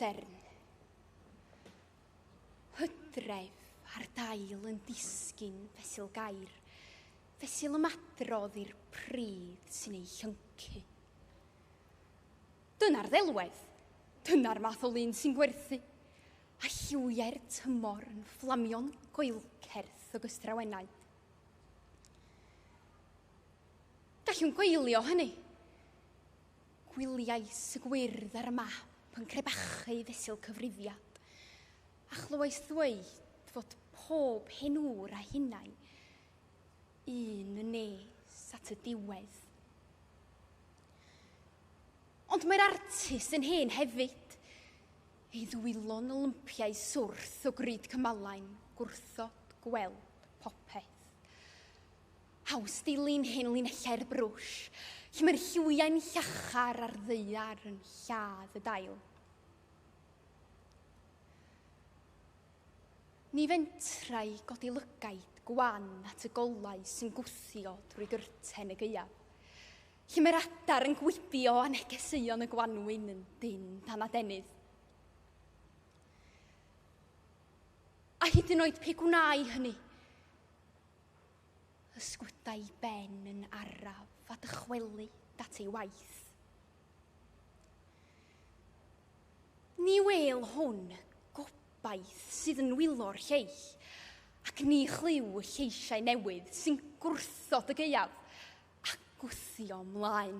modern. Hydref ar dail yn disgyn fesul gair, fesul ymadrodd i'r pridd sy'n ei llyncu. Dyna'r ddelwedd, dyna'r math o lun sy'n gwerthu, a lliwiau'r tymor yn fflamio'n goelcerth o gystrawennau. Gallwn gweilio hynny. Gwyliais y gwyrdd ar y map yn crebachu fesul cyfrifiad, a chlywais ddweud fod pob henwr a hunain un yn nes at y diwedd. Ond mae'r artist yn hen hefyd, ei ddwylo'n olympiau swrth o gryd cymalain, gwrthod gweld popeth. Haws dilyn hen linellau'r brwsh, lle mae'r lliwiau'n llachar ar ddaear yn lladd y dail. Ni fentrau godi lygaid gwan at y golau sy'n gwthio drwy gyrten y gaeaf, lle mae'r adar yn gwibio a negeseuon y gwanwyn yn dyn dan adenydd. A hyd yn oed pe gwnau hynny, ysgwydau ben yn araf a dychwelu dat ei waith. Ni wel hwn gobaith sydd yn wylo'r lleill, ac ni chliw y lleisiau newydd sy'n gwrthod y gaeaf a gwthio ymlaen.